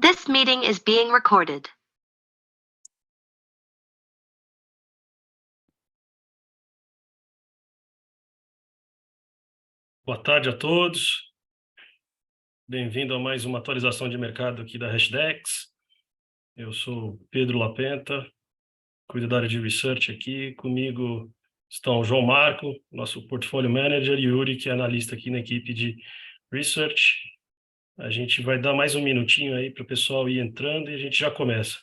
This meeting is being recorded. Boa tarde a todos. Bem-vindo a mais uma atualização de mercado aqui da Hashdex. Eu sou Pedro Lapenta, cuido da área de research aqui. Comigo estão o João Marco, nosso portfólio manager, e Yuri, que é analista aqui na equipe de research. A gente vai dar mais um minutinho aí para o pessoal ir entrando e a gente já começa.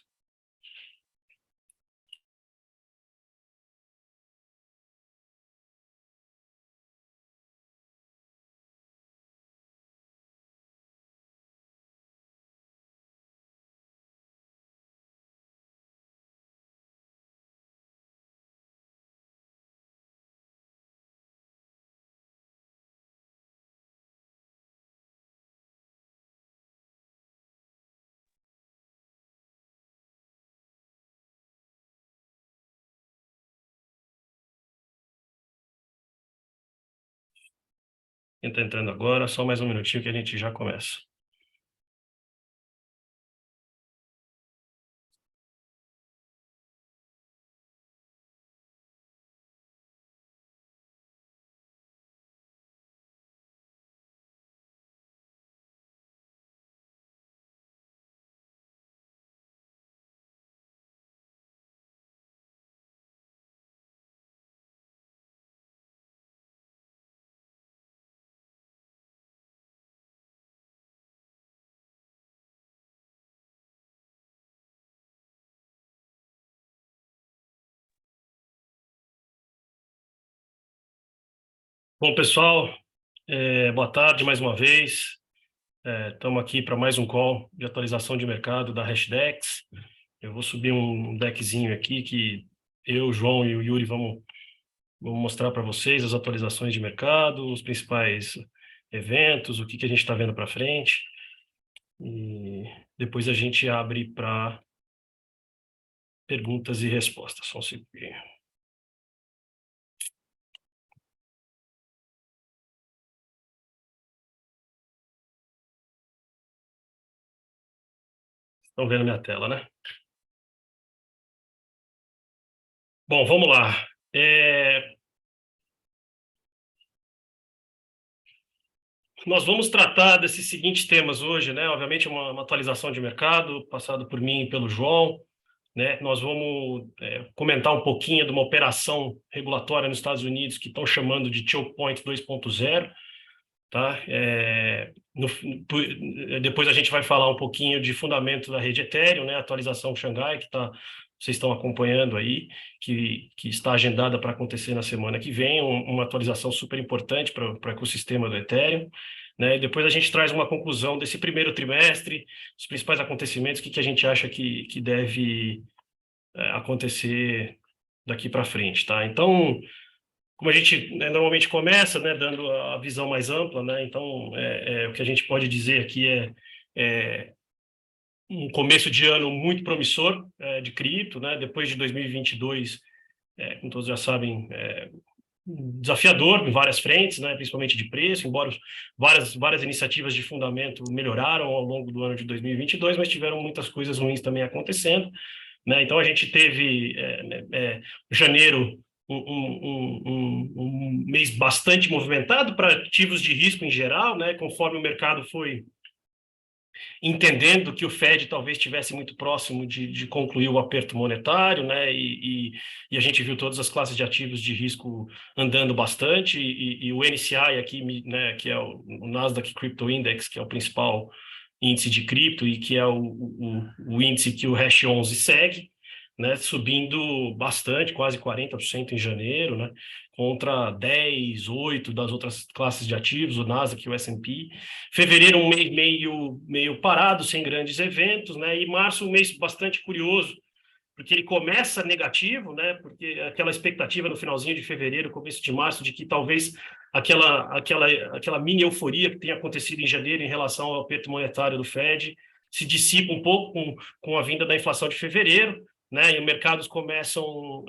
Quem está entrando agora, só mais um minutinho que a gente já começa. Bom, pessoal, boa tarde mais uma vez. Estamos aqui para mais um call de atualização de mercado da Hashdex. Eu vou subir um deckzinho aqui que eu, o João e o Yuri vamos mostrar para vocês as atualizações de mercado, os principais eventos, o que a gente está vendo para frente. E depois a gente abre para perguntas e respostas. Só um segundinho. Estão vendo minha tela, né? Bom, vamos lá. Nós vamos tratar desses seguintes temas hoje, né? Obviamente, uma atualização de mercado, passado por mim e pelo João, né? Nós vamos comentar um pouquinho de uma operação regulatória nos Estados Unidos que estão chamando de Choke Point 2.0, tá? Depois a gente vai falar um pouquinho de fundamento da rede Ethereum, né? Atualização Xangai, vocês estão acompanhando aí, que está agendada para acontecer na semana que vem, uma atualização super importante para o ecossistema do Ethereum, né? E depois a gente traz uma conclusão desse primeiro trimestre, os principais acontecimentos, o que a gente acha que deve acontecer daqui para frente, tá? Então, como a gente normalmente começa, né, dando a visão mais ampla, né? Então, o que a gente pode dizer aqui é um começo de ano muito promissor de cripto, né? Depois de 2022, como todos já sabem, desafiador em várias frentes, né? Principalmente de preço, embora várias iniciativas de fundamento melhoraram ao longo do ano de 2022, mas tiveram muitas coisas ruins também acontecendo, né? Então a gente teve janeiro um mês bastante movimentado para ativos de risco em geral, né? Conforme o mercado foi entendendo que o Fed talvez estivesse muito próximo de concluir o aperto monetário, né? E a gente viu todas as classes de ativos de risco andando bastante, e o NCI aqui, né, que é o Nasdaq Crypto Index, que é o principal índice de cripto e que é o índice que o Hash 11 segue, né, subindo bastante, quase 40% em janeiro, né, contra 10, 8 das outras classes de ativos, o Nasdaq e o S&P. Fevereiro, um mês meio parado, sem grandes eventos, né, e março, um mês bastante curioso, porque ele começa negativo, né, porque aquela expectativa no finalzinho de fevereiro, começo de março, de que talvez aquela mini euforia que tem acontecido em janeiro em relação ao aperto monetário do Fed se dissipa um pouco com a vinda da inflação de fevereiro, né, e os mercados começam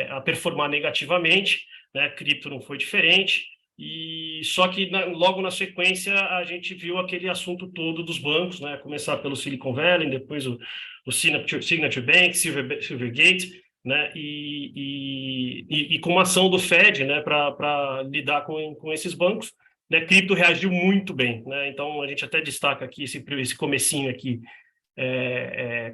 a performar negativamente, né, cripto não foi diferente, E só que logo na sequência a gente viu aquele assunto todo dos bancos, né? Começar pelo Silicon Valley, depois o Signature Bank, Silvergate, né? E com uma ação do Fed, né? Para lidar com esses bancos, né? Cripto reagiu muito bem, né? Então a gente até destaca aqui esse comecinho aqui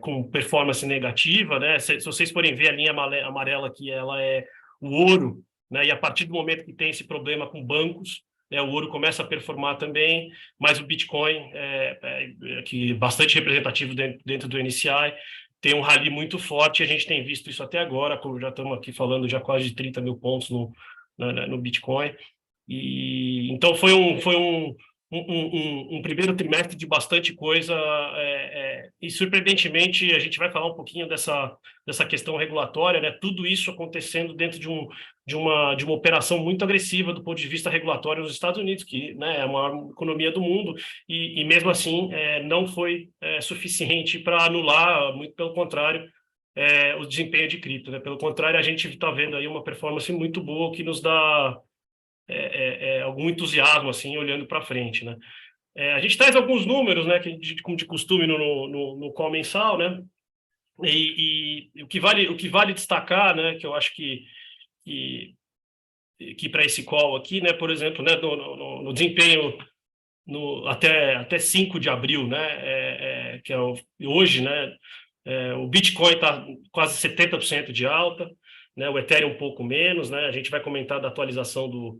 com performance negativa, né? Se vocês forem ver a linha amarela aqui, ela é o ouro, né? E a partir do momento que tem esse problema com bancos, né, o ouro começa a performar também, mas o Bitcoin, que é bastante representativo dentro do NCI, tem um rally muito forte, e a gente tem visto isso até agora, como já estamos aqui falando, já quase de 30 mil pontos no Bitcoin. E então foi um primeiro trimestre de bastante coisa, e surpreendentemente a gente vai falar um pouquinho dessa questão regulatória, né? Tudo isso acontecendo dentro de uma operação muito agressiva do ponto de vista regulatório nos Estados Unidos, que, né, é a maior economia do mundo, e mesmo assim não foi suficiente para anular, muito pelo contrário, o desempenho de cripto, né? Pelo contrário, a gente está vendo aí uma performance muito boa que nos dá algum entusiasmo, assim, olhando para frente, né? A gente traz alguns números, né, como de costume no call mensal, né? E o que vale destacar, né, que eu acho que para esse call aqui, né, por exemplo, né, no desempenho até 5 de abril, né, que é hoje, né, o Bitcoin está quase 70% de alta, né, o Ethereum um pouco menos, né, a gente vai comentar da atualização do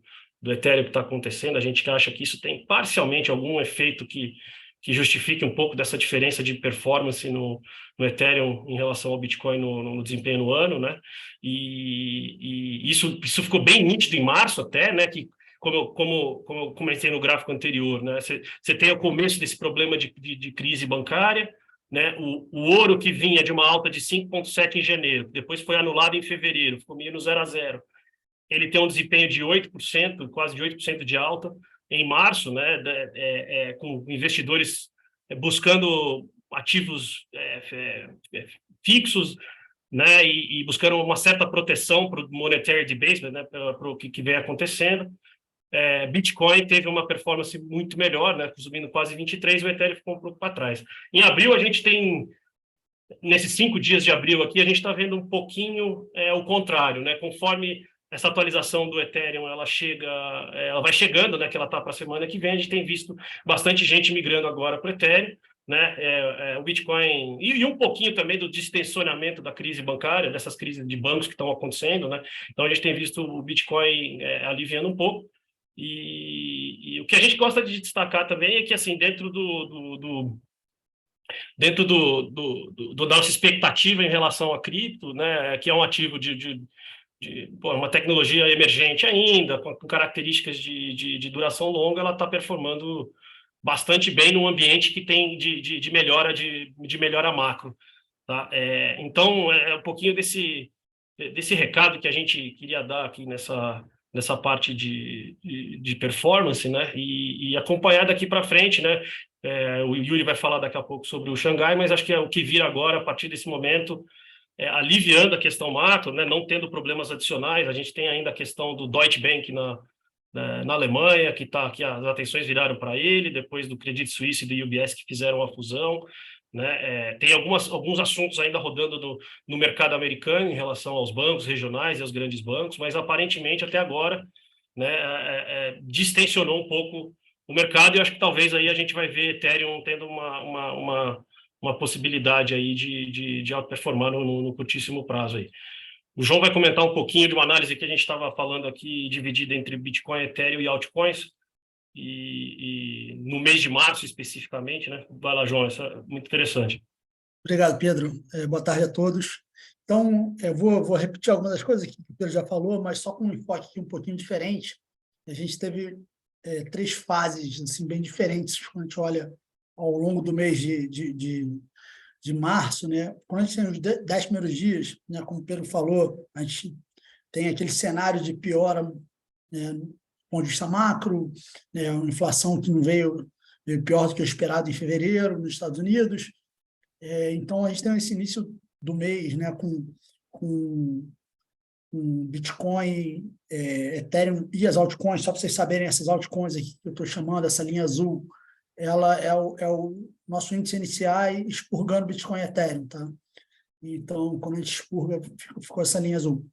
Ethereum que está acontecendo, a gente acha que isso tem parcialmente algum efeito que justifique um pouco dessa diferença de performance no Ethereum em relação ao Bitcoin no desempenho no ano, né, e isso ficou bem nítido em março até, né, que como eu comentei no gráfico anterior, né, você tem o começo desse problema de crise bancária, né, o ouro que vinha de uma alta de 5,7 em janeiro, depois foi anulado em fevereiro, ficou meio no 0 a 0. Ele tem um desempenho de 8%, quase de 8% de alta em março, né, com investidores buscando ativos fixos, né, e buscando uma certa proteção para o monetary debasement, né, para o que vem acontecendo. Bitcoin teve uma performance muito melhor, né, subindo quase 23%, o Ethereum ficou um pouco para trás. Em abril, a gente tem, nesses 5 dias de abril aqui, a gente está vendo um pouquinho o contrário, né, conforme essa atualização do Ethereum ela vai chegando, né, que ela está para a semana que vem, a gente tem visto bastante gente migrando agora para o Ethereum, né, o Bitcoin, e um pouquinho também do distensionamento da crise bancária, dessas crises de bancos que estão acontecendo, né, então a gente tem visto o Bitcoin aliviando um pouco. E o que a gente gosta de destacar também é que, assim, dentro da nossa expectativa em relação a cripto, né, que é um ativo de uma tecnologia emergente ainda, com características de duração longa, ela está performando bastante bem num ambiente que tem de melhora macro. Tá? Então, um pouquinho desse recado que a gente queria dar aqui nessa parte de performance, né? E acompanhar daqui para frente, né? O Yuri vai falar daqui a pouco sobre o Xangai, mas acho que é o que vira agora, a partir desse momento, aliviando a questão macro, né? Não tendo problemas adicionais. A gente tem ainda a questão do Deutsche Bank na Alemanha, que as atenções viraram para ele, depois do Credit Suisse e do UBS que fizeram a fusão, né? Tem alguns assuntos ainda rodando no mercado americano em relação aos bancos regionais e aos grandes bancos, mas aparentemente até agora, né, distensionou um pouco o mercado, e eu acho que talvez aí a gente vai ver Ethereum tendo uma possibilidade aí de outperformar no curtíssimo prazo aí. O João vai comentar um pouquinho de uma análise que a gente estava falando aqui, dividida entre Bitcoin, Ethereum e altcoins, e no mês de março especificamente, né? Vai lá, João, isso é muito interessante. Obrigado, Pedro. Boa tarde a todos. Então, eu vou repetir algumas das coisas que o Pedro já falou, mas só com um enfoque um pouquinho diferente. A gente teve 3 fases assim, bem diferentes quando a gente olha ao longo do mês de março, né? Quando a gente tem os 10 primeiros dias, né, como o Pedro falou, a gente tem aquele cenário de piora, né, do ponto de vista macro, né, uma inflação que não veio pior do que o esperado em fevereiro nos Estados Unidos. Então, a gente tem esse início do mês, né, com Bitcoin, Ethereum e as altcoins, só para vocês saberem, essas altcoins aqui que eu estou chamando, essa linha azul, ela é o nosso índice NCI expurgando Bitcoin e Ethereum, tá? Então, quando a gente expurga, ficou essa linha azul.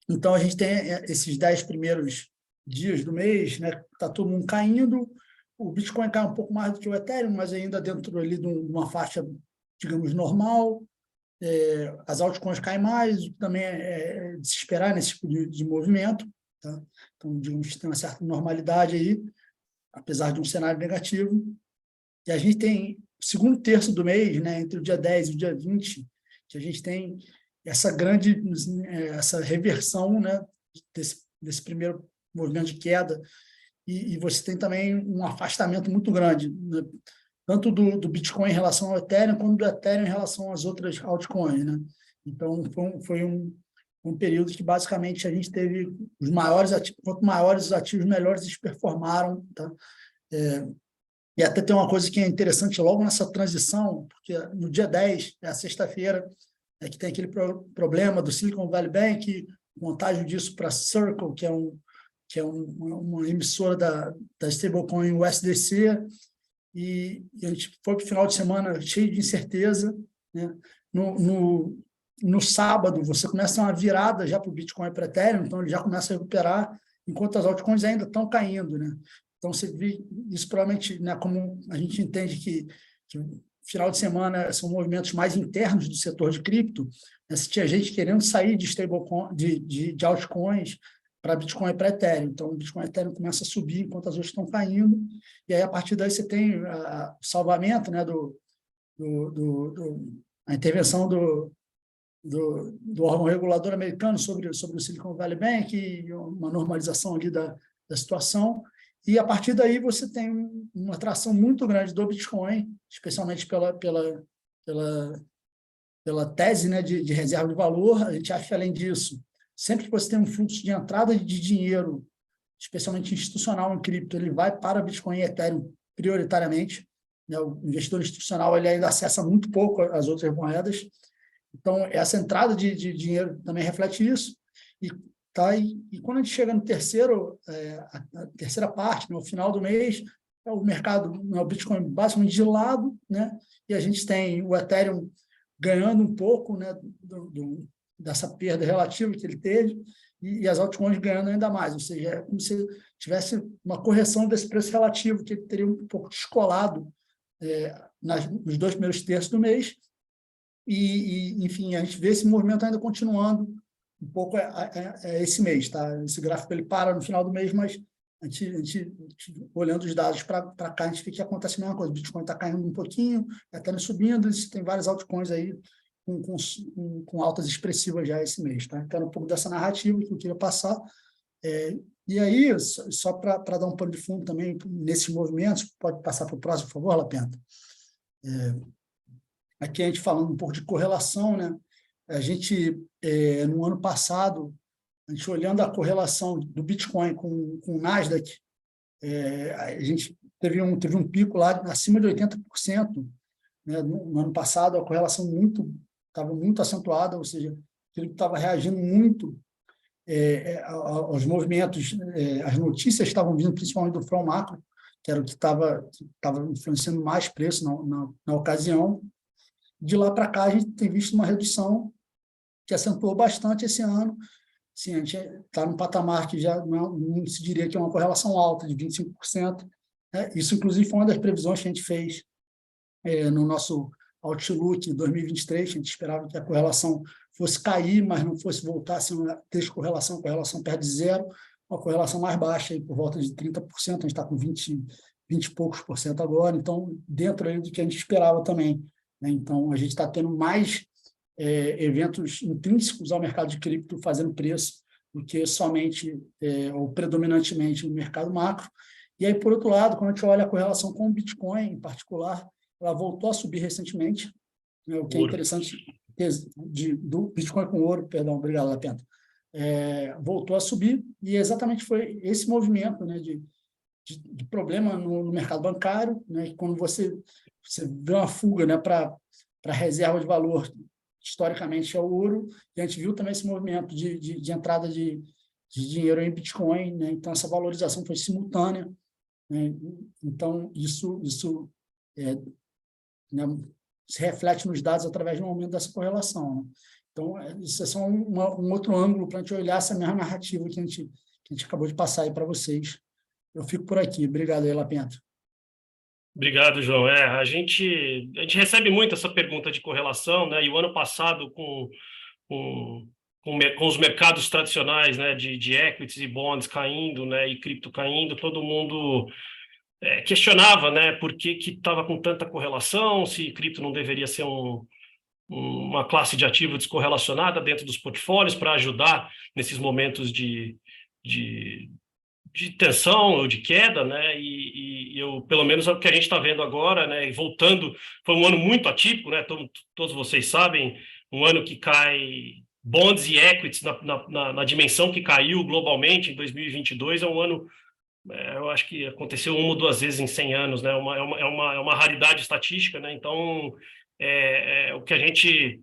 Então, a gente tem esses 10 primeiros dias do mês, né? Está todo mundo caindo, o Bitcoin cai um pouco mais do que o Ethereum, mas ainda dentro ali de uma faixa, digamos, normal. As altcoins caem mais, também é de se esperar nesse tipo de movimento, tá? Então, digamos que tem uma certa normalidade aí, apesar de um cenário negativo. E a gente tem o segundo terço do mês, né, entre o dia 10 e o dia 20, que a gente tem essa reversão, né, desse primeiro movimento de queda, e você tem também um afastamento muito grande, né, tanto do Bitcoin em relação ao Ethereum, quanto do Ethereum em relação às outras altcoins, né? Então, foi um período que, basicamente, a gente teve os maiores ativos, quanto maiores os ativos, melhores eles performaram, tá? E até tem uma coisa que é interessante logo nessa transição, porque no dia 10, é a sexta-feira, que tem aquele problema do Silicon Valley Bank, contágio disso para Circle, que é uma emissora da stablecoin USDC, e a gente foi para o final de semana cheio de incerteza, né? No sábado, você começa uma virada já para o Bitcoin e para o Ethereum, então ele já começa a recuperar, enquanto as altcoins ainda estão caindo, né? Então, você vê isso provavelmente, né, como a gente entende que final de semana são movimentos mais internos do setor de cripto, né? Se tinha gente querendo sair de stablecoin, de altcoins, para Bitcoin e para Ethereum. Então, o Bitcoin e Ethereum começa a subir enquanto as outras estão caindo, e aí, a partir daí, você tem o salvamento, né, a intervenção do órgão regulador americano sobre o Silicon Valley Bank, e uma normalização ali da situação, e, a partir daí, você tem uma atração muito grande do Bitcoin, especialmente pela tese, né, de reserva de valor. A gente acha que, além disso, sempre que você tem um fluxo de entrada de dinheiro, especialmente institucional em cripto, ele vai para Bitcoin e Ethereum prioritariamente, né? O investidor institucional ele ainda acessa muito pouco as outras moedas. Então, essa entrada de dinheiro também reflete isso. E quando a gente chega no a terceira parte, no final do mês, o mercado, o Bitcoin basicamente de lado, né? E a gente tem o Ethereum ganhando um pouco, né, dessa perda relativa que ele teve, e as altcoins ganhando ainda mais, ou seja, é como se tivesse uma correção desse preço relativo, que ele teria um pouco descolado nos 2 primeiros terços do mês, enfim, a gente vê esse movimento ainda continuando um pouco esse mês, tá? Esse gráfico ele para no final do mês, mas a gente olhando os dados para cá, a gente vê que acontece a mesma coisa. O Bitcoin está caindo um pouquinho, está subindo, tem várias altcoins aí com altas expressivas já esse mês, tá? Então, era um pouco dessa narrativa que eu queria passar. E aí, só para dar um pano de fundo também nesses movimentos, pode passar para o próximo, por favor, Lapenta? Aqui a gente falando um pouco de correlação, né? A gente, no ano passado, a gente olhando a correlação do Bitcoin com o Nasdaq, a gente teve um pico lá acima de 80%, né? No ano passado, a correlação estava muito acentuada, ou seja, ele estava reagindo muito aos movimentos, as notícias estavam vindo principalmente do From Macro, que era o que estava influenciando mais preço na ocasião. De lá para cá, a gente tem visto uma redução que acentuou bastante esse ano. Sim, a gente está num patamar que já não se diria que é uma correlação alta, de 25%. Né? Isso, inclusive, foi uma das previsões que a gente fez no nosso Outlook 2023. A gente esperava que a correlação fosse cair, mas não fosse voltar a ser uma descorrelação, correlação perto de zero, uma correlação mais baixa, aí, por volta de 30%. A gente está com 20 e poucos por cento agora, então, dentro aí do que a gente esperava também. Né? Então, a gente está tendo mais eventos intrínsecos ao mercado de cripto fazendo preço do que somente ou predominantemente no mercado macro. E aí, por outro lado, quando a gente olha a correlação com o Bitcoin, em particular, ela voltou a subir recentemente, né, o que é interessante, do Bitcoin com ouro, perdão, obrigado, Lapenta, voltou a subir, e exatamente foi esse movimento, né, de problema no mercado bancário, né, quando você vê uma fuga, né, para reserva de valor historicamente é o ouro, e a gente viu também esse movimento de entrada de dinheiro em Bitcoin, né? Então, essa valorização foi simultânea, né? Então, isso né, se reflete nos dados através de um aumento dessa correlação, né? Então, isso é só um outro ângulo para a gente olhar essa mesma narrativa que a gente acabou de passar aí para vocês. Eu fico por aqui. Obrigado aí, Lapenta. Obrigado, João. A gente recebe muito essa pergunta de correlação, né? E o ano passado, com os mercados tradicionais, né, de equities e bonds caindo, né, e cripto caindo, todo mundo questionava, né, por que estava com tanta correlação, se cripto não deveria ser uma classe de ativo descorrelacionada dentro dos portfólios para ajudar nesses momentos de tensão ou de queda, né? E eu, pelo menos, é o que a gente está vendo agora, né? E voltando, foi um ano muito atípico, né? Todos vocês sabem, um ano que cai bonds e equities na dimensão que caiu globalmente em 2022, é um ano, eu acho que aconteceu uma ou duas vezes em 100 anos, né? É uma raridade estatística, né? Então, o que a gente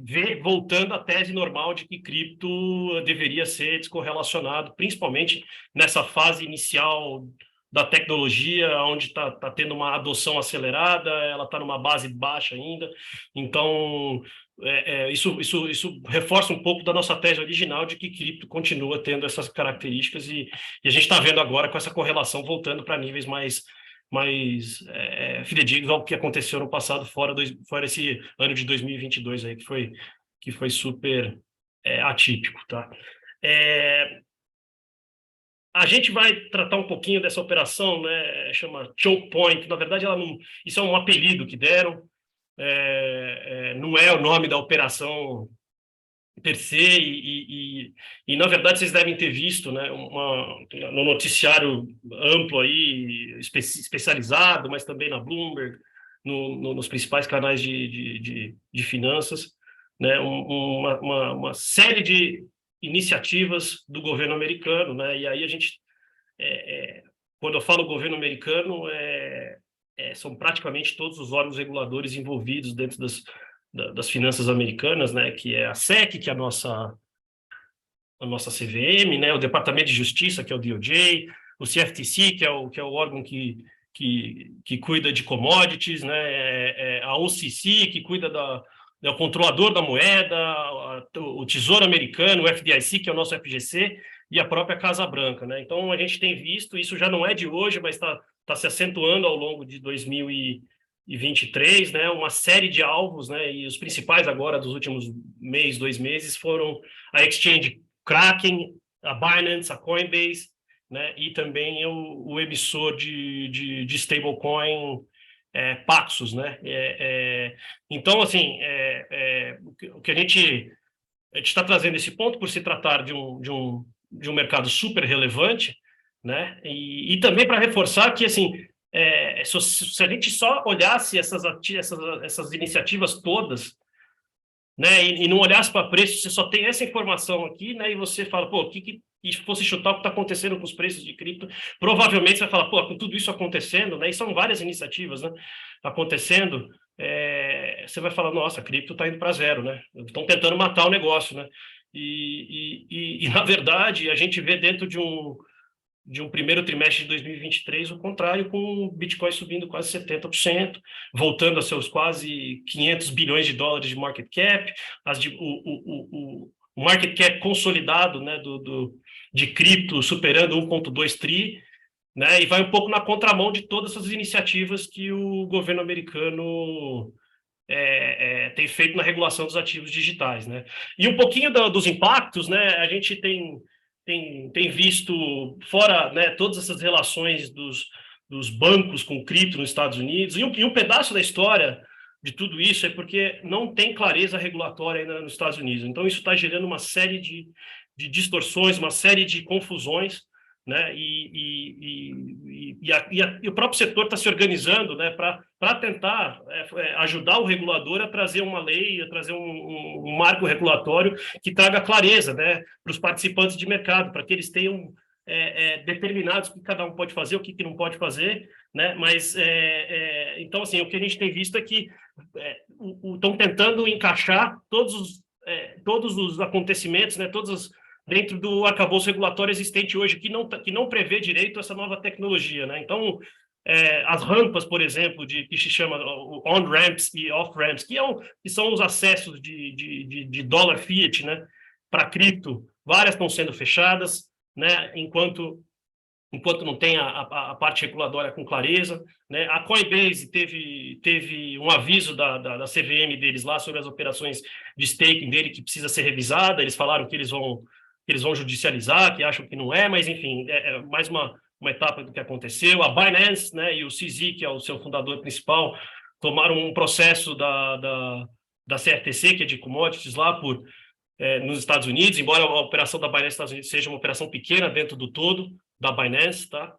vê voltando à tese normal de que cripto deveria ser descorrelacionado, principalmente nessa fase inicial da tecnologia, onde está tendo uma adoção acelerada, ela está numa base baixa ainda. Então, isso reforça um pouco da nossa tese original de que cripto continua tendo essas características e a gente está vendo agora com essa correlação voltando para níveis mais fidedignos ao que aconteceu no passado, fora esse ano de 2022 aí, que foi super atípico, tá? A gente vai tratar um pouquinho dessa operação, né? Chama Choke Point. Na verdade, isso é um apelido que deram, não é o nome da operação per se, e na verdade vocês devem ter visto, né, no noticiário amplo aí, especializado, mas também na Bloomberg, nos principais canais de finanças, né, uma série de iniciativas do governo americano, né, e aí a gente, quando eu falo governo americano, são praticamente todos os órgãos reguladores envolvidos dentro das finanças americanas, né, que é a SEC, que é a nossa CVM, né, o Departamento de Justiça, que é o DOJ, o CFTC, que é o órgão que cuida de commodities, né, a OCC, que cuida é o controlador da moeda, o Tesouro Americano, o FDIC, que é o nosso FGC, e a própria Casa Branca, né? Então, a gente tem visto, isso já não é de hoje, mas está se acentuando ao longo de 2023, né? Uma série de alvos, né? E os principais agora dos últimos dois meses, foram a Exchange Kraken, a Binance, a Coinbase, né? E também o emissor de stablecoin, Paxos, né? Então, assim, o que a gente está trazendo esse ponto por se tratar de um mercado super relevante, né? E também para reforçar que, assim, se a gente só olhasse essas iniciativas todas, né, e não olhasse para preço, você só tem essa informação aqui, né, e você fala, pô, e fosse chutar o que está acontecendo com os preços de cripto, provavelmente você vai falar, pô, com tudo isso acontecendo, né, e são várias iniciativas, né, acontecendo, você vai falar, nossa, a cripto está indo para zero, né, estão tentando matar o negócio, né, e na verdade, a gente vê dentro de um primeiro trimestre de 2023, o contrário, com o Bitcoin subindo quase 70%, voltando a seus quase 500 bilhões de dólares de market cap, o market cap consolidado, né, de cripto superando 1,2 tri, né, e vai um pouco na contramão de todas essas iniciativas que o governo americano tem feito na regulação dos ativos digitais, né? E um pouquinho dos impactos, né, a gente tem visto, fora, né, todas essas relações dos bancos com cripto nos Estados Unidos, e um pedaço da história de tudo isso é porque não tem clareza regulatória ainda nos Estados Unidos. Então, isso está gerando uma série de distorções, uma série de confusões, né? E o próprio setor está se organizando, né, para tentar ajudar o regulador a trazer uma lei, a trazer um marco regulatório que traga clareza, né, para os participantes de mercado, para que eles tenham determinados o que cada um pode fazer, o que não pode fazer, né? Mas então, assim, o que a gente tem visto é que estão tentando encaixar todos os acontecimentos, né, dentro do arcabouço regulatório existente hoje, que não prevê direito essa nova tecnologia, né? Então, as rampas, por exemplo, que se chama on-ramps e off-ramps, que são os acessos de dólar fiat, né, para cripto, várias estão sendo fechadas, né, enquanto não tem a parte reguladora com clareza, né? A Coinbase teve um aviso da CVM deles lá sobre as operações de staking dele que precisa ser revisada. Eles falaram que eles vão judicializar, que acham que não é, mas enfim, é mais uma etapa do que aconteceu. A Binance, né, e o CZ, que é o seu fundador principal, tomaram um processo da CFTC, que é de commodities, lá nos Estados Unidos, embora a operação da Binance nos Estados Unidos seja uma operação pequena dentro do todo da Binance, tá?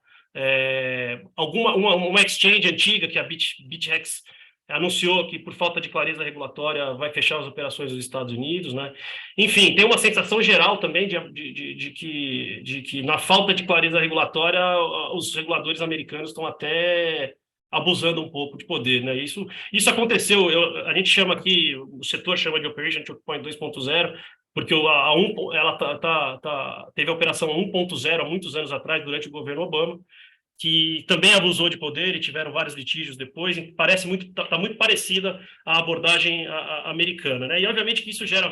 Uma exchange antiga, que é a BitHex, anunciou que, por falta de clareza regulatória, vai fechar as operações dos Estados Unidos, né? Enfim, tem uma sensação geral também de que, na falta de clareza regulatória, os reguladores americanos estão até abusando um pouco de poder, né? Isso aconteceu, a gente chama aqui, o setor chama de Operation Choke Point 2.0, porque ela teve a operação 1.0 há muitos anos atrás, durante o governo Obama, que também abusou de poder e tiveram vários litígios depois, e parece está muito parecida à abordagem americana, né? E obviamente que isso gera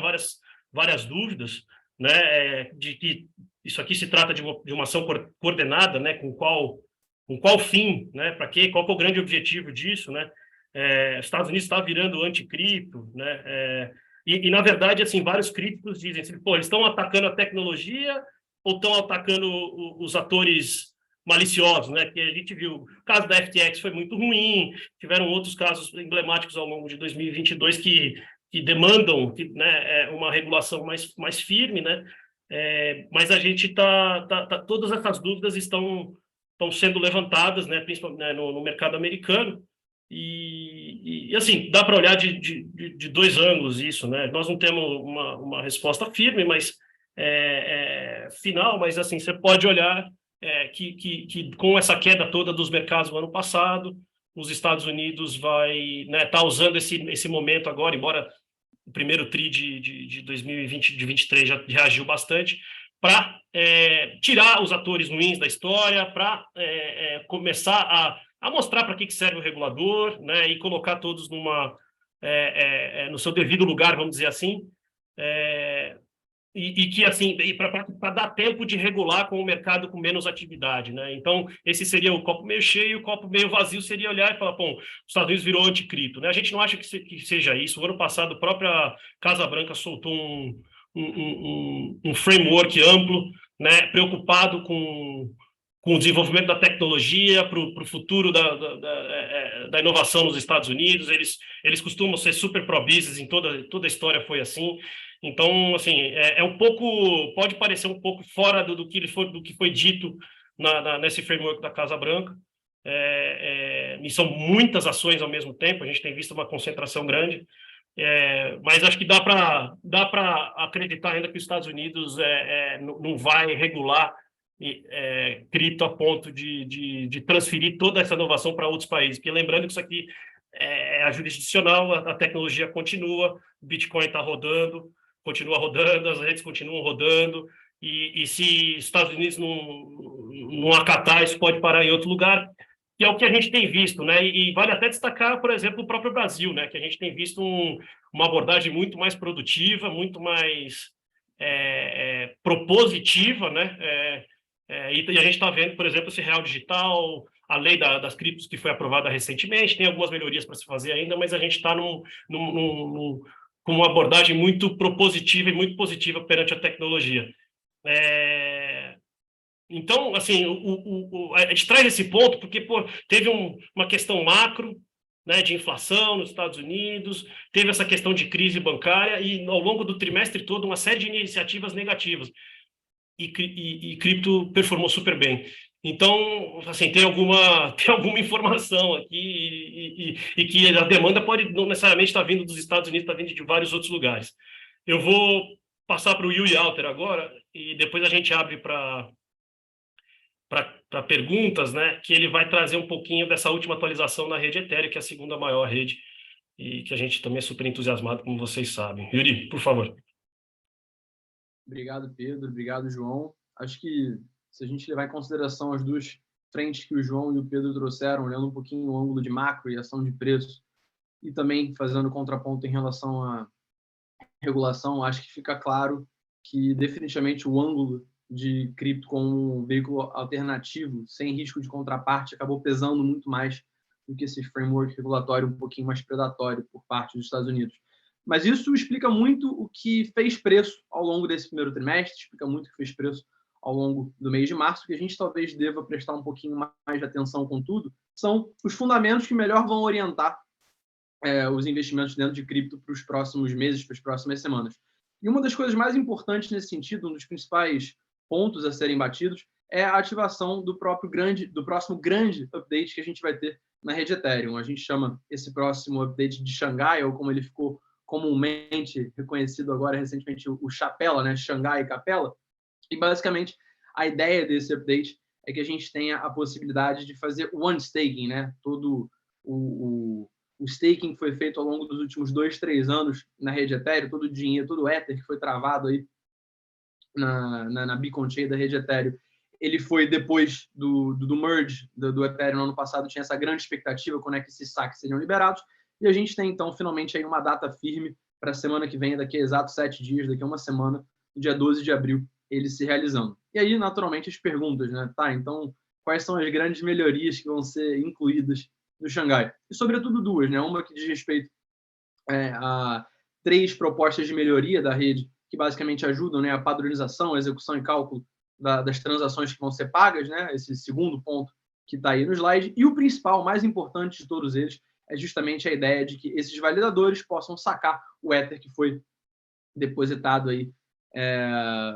várias dúvidas, né? De que isso aqui se trata de uma ação coordenada, né? Com qual fim, né? Para quê? Qual que é o grande objetivo disso, né? Os Estados Unidos está virando anticripto, né? E, na verdade, assim, vários críticos dizem assim, pô, eles estão atacando a tecnologia ou estão atacando os atores maliciosos, né? Que a gente viu, o caso da FTX foi muito ruim, tiveram outros casos emblemáticos ao longo de 2022 que demandam, né, uma regulação mais firme, né? Mas a gente todas essas dúvidas estão sendo levantadas, né, principalmente, né, no mercado americano. E assim, dá para olhar de dois ângulos isso, né? Nós não temos uma resposta firme, mas final, mas assim, você pode olhar que com essa queda toda dos mercados no ano passado, os Estados Unidos tá usando esse momento agora, embora o primeiro TRI de 2020, de 23 já reagiu bastante, para tirar os atores ruins da história, para começar a mostrar para que serve o regulador, né, e colocar todos no seu devido lugar, vamos dizer assim, e que, assim, para dar tempo de regular com o mercado com menos atividade, né? Então, esse seria o copo meio cheio, o copo meio vazio seria olhar e falar, bom, os Estados Unidos virou anticripto, né? A gente não acha que seja isso. O ano passado, a própria Casa Branca soltou um framework amplo, né, preocupado com o desenvolvimento da tecnologia para o futuro da inovação nos Estados Unidos. Eles costumam ser super pro-business, em toda a história foi assim. Então, assim, pode parecer um pouco fora do que foi dito nesse framework da Casa Branca, e são muitas ações ao mesmo tempo, a gente tem visto uma concentração grande, mas acho que dá para acreditar ainda que os Estados Unidos não vai regular cripto a ponto de transferir toda essa inovação para outros países, porque lembrando que isso aqui é jurisdicional, a tecnologia continua, o Bitcoin está continua rodando, as redes continuam rodando, e se os Estados Unidos não acatar, isso pode parar em outro lugar, que é o que a gente tem visto, né? E vale até destacar, por exemplo, o próprio Brasil, né? Que a gente tem visto uma abordagem muito mais produtiva, muito mais propositiva, né? E a gente está vendo, por exemplo, esse real digital, a lei das criptos que foi aprovada recentemente, tem algumas melhorias para se fazer ainda, mas a gente está com uma abordagem muito propositiva e muito positiva perante a tecnologia. Então, assim, a gente traz esse ponto porque teve uma questão macro, né, de inflação nos Estados Unidos, teve essa questão de crise bancária e, ao longo do trimestre todo, uma série de iniciativas negativas. E cripto performou super bem. Então, assim, tem alguma informação aqui e que a demanda pode não necessariamente estar vindo dos Estados Unidos, está vindo de vários outros lugares. Eu vou passar para o Yui Alter agora e depois a gente abre para perguntas, né, que ele vai trazer um pouquinho dessa última atualização na rede Ethereum, que é a segunda maior rede e que a gente também é super entusiasmado, como vocês sabem. Yuri, por favor. Obrigado, Pedro. Obrigado, João. Acho que se a gente levar em consideração as duas frentes que o João e o Pedro trouxeram, olhando um pouquinho o ângulo de macro e ação de preço, e também fazendo contraponto em relação à regulação, acho que fica claro que definitivamente o ângulo de cripto como um veículo alternativo, sem risco de contraparte, acabou pesando muito mais do que esse framework regulatório um pouquinho mais predatório por parte dos Estados Unidos. Mas isso explica muito o que fez preço ao longo desse primeiro trimestre, explica muito o que fez preço ao longo do mês de março, que a gente talvez deva prestar um pouquinho mais de atenção, contudo, são os fundamentos que melhor vão orientar os investimentos dentro de cripto para os próximos meses, para as próximas semanas. E uma das coisas mais importantes nesse sentido, um dos principais pontos a serem batidos, é a ativação do próximo grande update que a gente vai ter na rede Ethereum. A gente chama esse próximo update de Xangai, ou como ele ficou comumente reconhecido agora recentemente, o Chapela, né? Xangai e Capela. E basicamente a ideia desse update é que a gente tenha a possibilidade de fazer one staking, né? Todo o staking que foi feito ao longo dos últimos 2, 3 anos na rede Ethereum, todo o dinheiro, todo o Ether que foi travado aí na Beacon Chain da rede Ethereum, ele foi depois do merge do Ethereum no ano passado, tinha essa grande expectativa quando é que esses saques seriam liberados, e a gente tem então finalmente aí uma data firme para a semana que vem, daqui a exatos 7 dias, daqui a uma semana, no dia 12 de abril, ele se realizando. E aí, naturalmente, as perguntas, né? Tá, então, quais são as grandes melhorias que vão ser incluídas no Xangai? E, sobretudo, duas, né? Uma que diz respeito a 3 propostas de melhoria da rede, que basicamente ajudam, né, a padronização, a execução e cálculo das transações que vão ser pagas, né? Esse segundo ponto que está aí no slide. E o principal, mais importante de todos eles, é justamente a ideia de que esses validadores possam sacar o Ether que foi depositado aí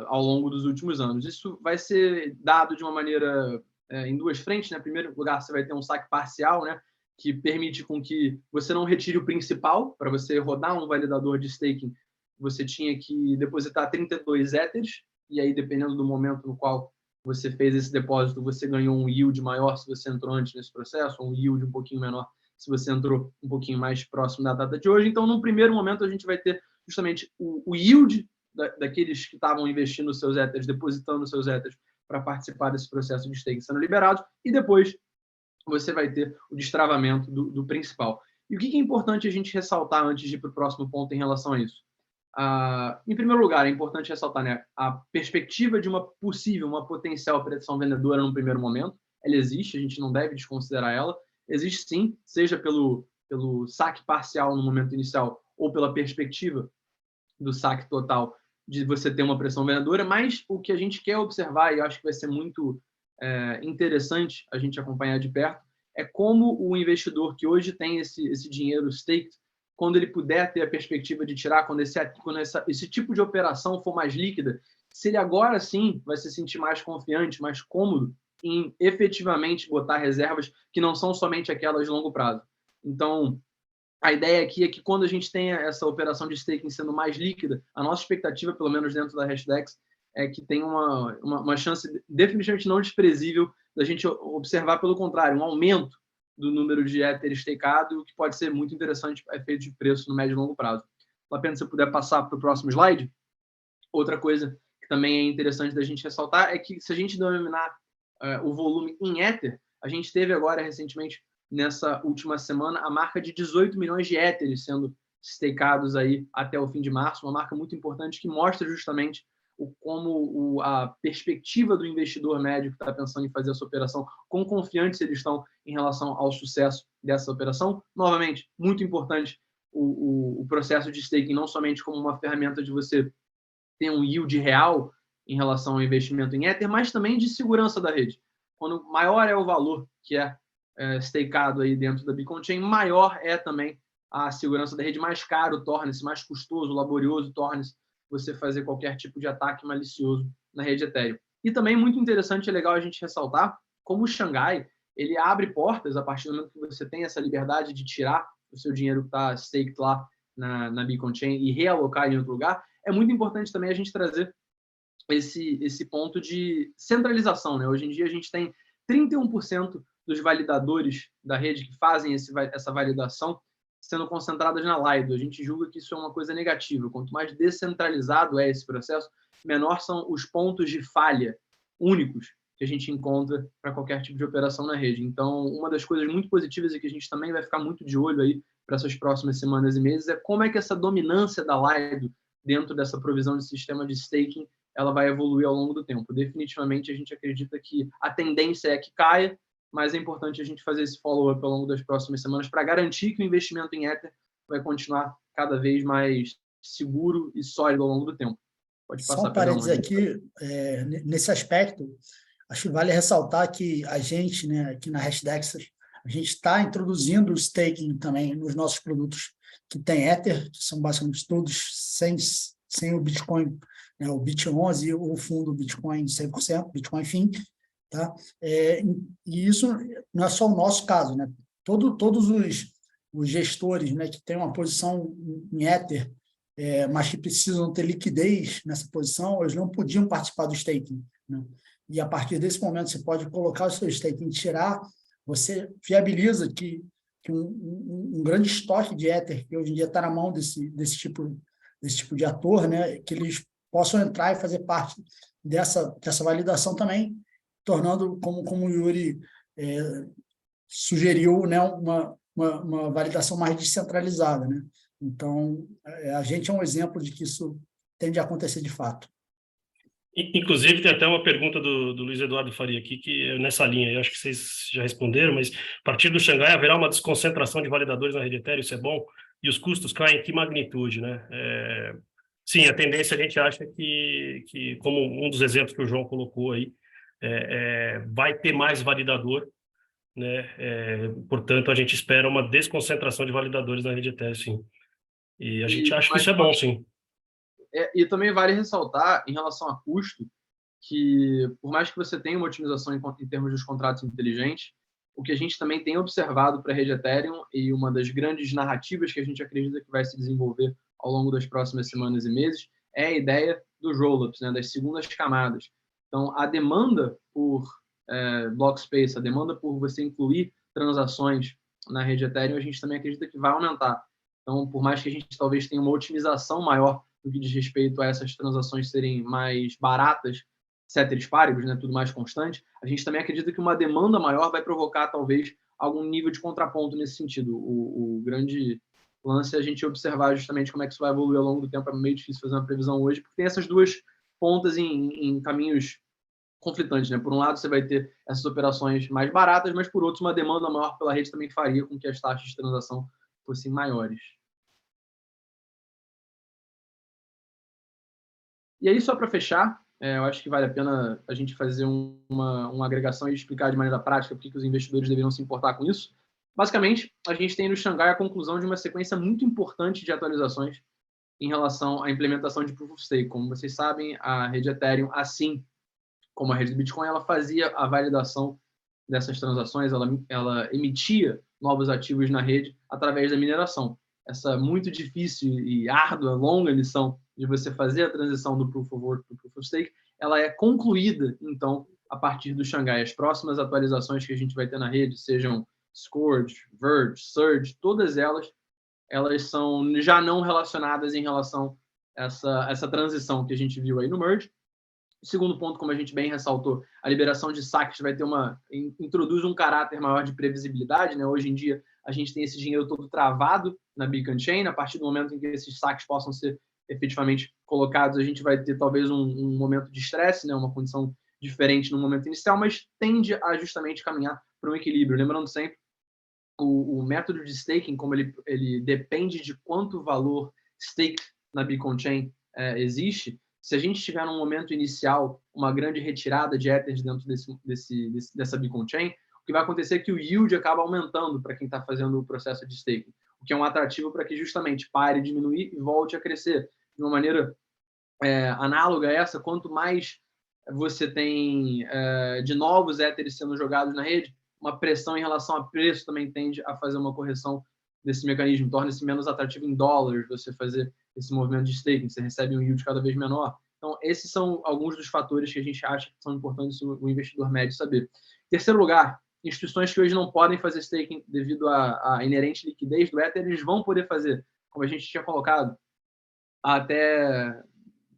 ao longo dos últimos anos. Isso vai ser dado de uma maneira em duas frentes, né? Em primeiro lugar, você vai ter um saque parcial, né? Que permite com que você não retire o principal. Para você rodar um validador de staking, você tinha que depositar 32 Ethers, e aí, dependendo do momento no qual você fez esse depósito, você ganhou um yield maior se você entrou antes nesse processo, ou um yield um pouquinho menor se você entrou um pouquinho mais próximo da data de hoje. Então, num primeiro momento, a gente vai ter justamente o yield daqueles que estavam investindo os seus Ethers, depositando os seus Ethers para participar desse processo de staking sendo liberados, e depois você vai ter o destravamento do principal. E o que é importante a gente ressaltar antes de ir para o próximo ponto em relação a isso? Em primeiro lugar, é importante ressaltar, né, a perspectiva de uma potencial pressão vendedora no primeiro momento. Ela existe, a gente não deve desconsiderar ela. Existe sim, seja pelo saque parcial no momento inicial ou pela perspectiva do saque total de você ter uma pressão vendedora, mas o que a gente quer observar, e eu acho que vai ser muito interessante a gente acompanhar de perto, é como o investidor que hoje tem esse dinheiro staked, quando ele puder ter a perspectiva de tirar, quando esse tipo de operação for mais líquida, se ele agora sim vai se sentir mais confiante, mais cômodo em efetivamente botar reservas que não são somente aquelas de longo prazo. Então, a ideia aqui é que quando a gente tenha essa operação de staking sendo mais líquida, a nossa expectativa, pelo menos dentro da Hashdex, é que tem uma chance definitivamente não desprezível da gente observar, pelo contrário, um aumento do número de Ether stakeado, que pode ser muito interessante a efeito de preço no médio e longo prazo. Lapena, se você puder passar para o próximo slide. Outra coisa que também é interessante da gente ressaltar é que se a gente denominar o volume em Ether, a gente teve agora recentemente, nessa última semana, a marca de 18 milhões de Ethers sendo stakeados aí até o fim de março, uma marca muito importante que mostra justamente como a perspectiva do investidor médio que está pensando em fazer essa operação, quão confiantes eles estão em relação ao sucesso dessa operação. Novamente, muito importante o processo de staking, não somente como uma ferramenta de você ter um yield real em relação ao investimento em Ether, mas também de segurança da rede. Quando maior é o valor que é stakeado aí dentro da Beacon Chain, maior é também a segurança da rede, mais caro torna-se, mais custoso, laborioso torna-se você fazer qualquer tipo de ataque malicioso na rede Ethereum. E também muito interessante, é legal a gente ressaltar como o Xangai, ele abre portas a partir do momento que você tem essa liberdade de tirar o seu dinheiro que está staked lá na Beacon Chain e realocar em outro lugar. É muito importante também a gente trazer esse ponto de centralização, né? Hoje em dia a gente tem 31% dos validadores da rede que fazem essa validação sendo concentradas na Lido. A gente julga que isso é uma coisa negativa. Quanto mais descentralizado é esse processo, menor são os pontos de falha únicos que a gente encontra para qualquer tipo de operação na rede. Então, uma das coisas muito positivas e que a gente também vai ficar muito de olho aí para essas próximas semanas e meses é como é que essa dominância da Lido dentro dessa provisão de sistema de staking ela vai evoluir ao longo do tempo. Definitivamente, a gente acredita que a tendência é que caia, mas é importante a gente fazer esse follow-up ao longo das próximas semanas para garantir que o investimento em Ether vai continuar cada vez mais seguro e sólido ao longo do tempo. Pode passar. Só um parênteses aqui, nesse aspecto, acho que vale ressaltar que a gente, né, aqui na Hashdex, a gente está introduzindo o staking também nos nossos produtos que tem Ether, que são basicamente todos sem o Bitcoin, né, o BIT11 ou o fundo Bitcoin 100%, Bitcoin FIM, tá? E isso não é só o nosso caso, né? Todos os gestores, né, que têm uma posição em Ether, mas que precisam ter liquidez nessa posição, eles não podiam participar do staking, né? E a partir desse momento você pode colocar o seu staking, tirar, você viabiliza que um grande estoque de Ether, que hoje em dia está na mão desse tipo de ator, né, que eles possam entrar e fazer parte dessa validação também, tornando, como o Yuri sugeriu, né, uma validação mais descentralizada, né? Então, a gente é um exemplo de que isso tende a acontecer de fato. Inclusive, tem até uma pergunta do Luiz Eduardo Faria aqui, que é nessa linha, eu acho que vocês já responderam, mas a partir do Xangai haverá uma desconcentração de validadores na rede Ethereum, isso é bom? E os custos caem em que magnitude, né? Sim, a tendência a gente acha que como um dos exemplos que o João colocou aí, vai ter mais validador, né? Portanto, a gente espera uma desconcentração de validadores na rede Ethereum, sim. E a gente acha que isso é bom, sim. E também vale ressaltar, em relação a custo, que por mais que você tenha uma otimização em termos dos contratos inteligentes, o que a gente também tem observado para a rede Ethereum e uma das grandes narrativas que a gente acredita que vai se desenvolver ao longo das próximas semanas e meses é a ideia dos roll-ups, né, das segundas camadas. Então, a demanda por block space, a demanda por você incluir transações na rede Ethereum, a gente também acredita que vai aumentar. Então, por mais que a gente talvez tenha uma otimização maior no que diz respeito a essas transações serem mais baratas, ceteris paribus, né, tudo mais constante, a gente também acredita que uma demanda maior vai provocar, talvez, algum nível de contraponto nesse sentido. O grande lance é a gente observar justamente como é que isso vai evoluir ao longo do tempo. É meio difícil fazer uma previsão hoje, porque tem essas duas pontas em caminhos conflitantes, né? Por um lado, você vai ter essas operações mais baratas, mas, por outro, uma demanda maior pela rede também faria com que as taxas de transação fossem maiores. E aí, só para fechar, eu acho que vale a pena a gente fazer uma agregação e explicar de maneira prática por que os investidores deveriam se importar com isso. Basicamente, a gente tem no Xangai a conclusão de uma sequência muito importante de atualizações em relação à implementação de Proof of Stake. Como vocês sabem, a rede Ethereum, assim como a rede do Bitcoin, ela fazia a validação dessas transações, ela emitia novos ativos na rede através da mineração. Essa muito difícil e árdua, longa missão de você fazer a transição do Proof of Work para o Proof of Stake, ela é concluída, então, a partir do Xangai. As próximas atualizações que a gente vai ter na rede, sejam Scourge, Verge, Surge, todas elas são já não relacionadas em relação a essa transição que a gente viu aí no Merge. Segundo ponto, como a gente bem ressaltou, a liberação de saques vai ter introduz um caráter maior de previsibilidade, né? Hoje em dia, a gente tem esse dinheiro todo travado na Beacon Chain. A partir do momento em que esses saques possam ser efetivamente colocados, a gente vai ter talvez um momento de estresse, né? Uma condição diferente no momento inicial, mas tende a justamente caminhar para um equilíbrio. Lembrando sempre, o método de staking, como ele depende de quanto valor stake na Beacon Chain existe. Se a gente tiver num momento inicial uma grande retirada de Ethers dentro dessa Beacon Chain, o que vai acontecer é que o yield acaba aumentando para quem está fazendo o processo de staking, o que é um atrativo para que justamente pare de diminuir e volte a crescer. De uma maneira análoga a essa, quanto mais você tem de novos Ethers sendo jogados na rede, uma pressão em relação a preço também tende a fazer uma correção desse mecanismo, torna-se menos atrativo em dólares você fazer esse movimento de staking, você recebe um yield cada vez menor. Então, esses são alguns dos fatores que a gente acha que são importantes o investidor médio saber. Em terceiro lugar, instituições que hoje não podem fazer staking devido à inerente liquidez do Ether, eles vão poder fazer, como a gente tinha colocado, até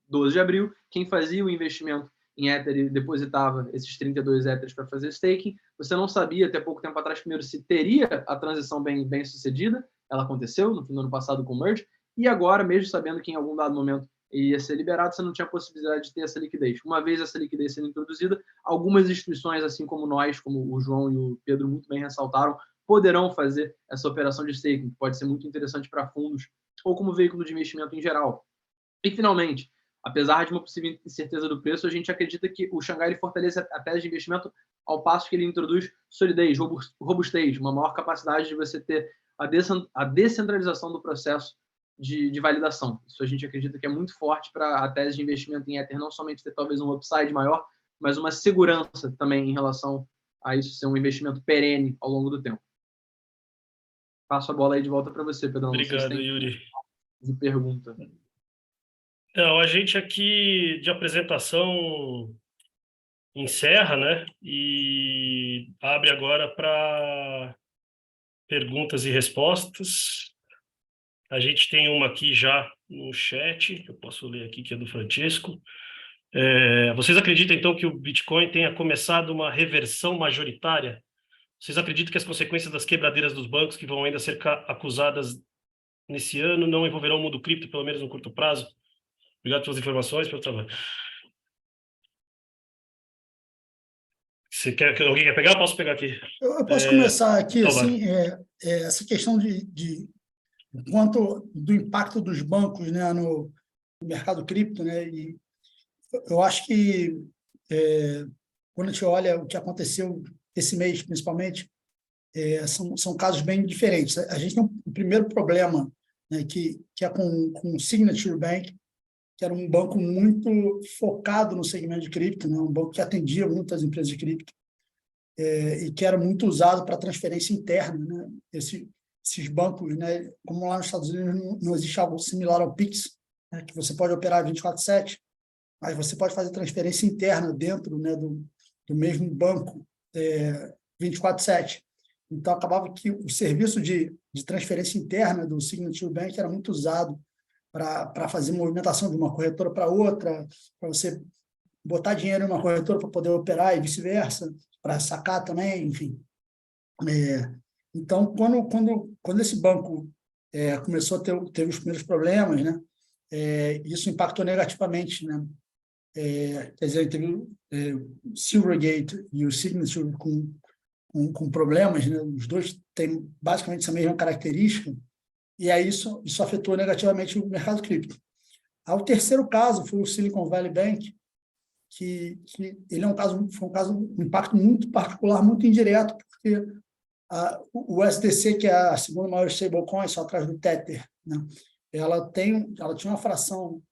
12 de abril, quem fazia o investimento em Ether e depositava esses 32 Ethers para fazer staking, você não sabia até pouco tempo atrás, primeiro, se teria a transição bem sucedida, ela aconteceu no fim do ano passado com o Merge, e agora, mesmo sabendo que em algum dado momento ia ser liberado, você não tinha possibilidade de ter essa liquidez. Uma vez essa liquidez sendo introduzida, algumas instituições, assim como nós, como o João e o Pedro muito bem ressaltaram, poderão fazer essa operação de staking, que pode ser muito interessante para fundos ou como veículo de investimento em geral. E, finalmente, apesar de uma possível incerteza do preço, a gente acredita que o Xangai ele fortalece a tese de investimento ao passo que ele introduz solidez, robustez, uma maior capacidade de você ter a descentralização do processo de validação. Isso a gente acredita que é muito forte para a tese de investimento em Ether, não somente ter talvez um upside maior, mas uma segurança também em relação a isso ser um investimento perene ao longo do tempo. Passo a bola aí de volta para você, Pedrão. Obrigado, Yuri. De pergunta. Então, a gente aqui de apresentação encerra, né? E abre agora para perguntas e respostas. A gente tem uma aqui já no chat, que eu posso ler aqui, que é do Francisco. Vocês acreditam, então, que o Bitcoin tenha começado uma reversão majoritária? Vocês acreditam que as consequências das quebradeiras dos bancos que vão ainda ser acusadas nesse ano não envolverão o mundo cripto, pelo menos no curto prazo? Obrigado pelas informações, pelo trabalho. Você quer que alguém quer pegar? Eu posso pegar aqui. Eu posso começar aqui, então assim, essa questão de quanto do impacto dos bancos, né, no mercado cripto, né, e eu acho que quando a gente olha o que aconteceu esse mês, principalmente, são casos bem diferentes. A gente tem um primeiro problema, né, que é com o Signature Bank, que era um banco muito focado no segmento de cripto, né, um banco que atendia muitas empresas de cripto, e que era muito usado para transferência interna, né? Esses bancos, né, como lá nos Estados Unidos não existe algo similar ao Pix, né, que você pode operar 24/7, mas você pode fazer transferência interna dentro, né, do mesmo banco 24/7. Então, acabava que o serviço de transferência interna do Signature Bank era muito usado para fazer movimentação de uma corretora para outra, para você botar dinheiro em uma corretora para poder operar e vice-versa, para sacar também, enfim. Então, quando esse banco começou a ter os primeiros problemas, né, isso impactou negativamente, né? Quer dizer, teve o Silvergate e o Signature com problemas, né? Os dois têm basicamente essa mesma característica, e aí isso afetou negativamente o mercado cripto. O terceiro caso foi o Silicon Valley Bank, que ele foi um impacto muito particular, muito indireto, porque o USDC, que é a segunda maior stablecoin, só atrás do Tether, né, ela tinha uma fração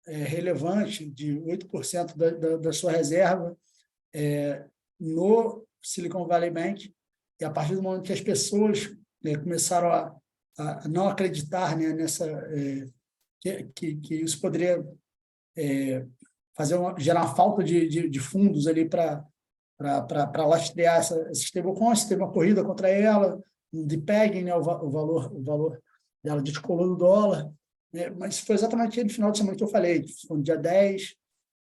relevante de 8% da sua reserva no Silicon Valley Bank, e a partir do momento que as pessoas começaram a não acreditar, né, que isso poderia gerar uma falta de fundos ali para lastrear essa stablecoin, teve uma corrida contra ela, de pegging, né, o valor dela descolou do dólar, né, mas foi exatamente no final de semana que eu falei, foi no dia 10,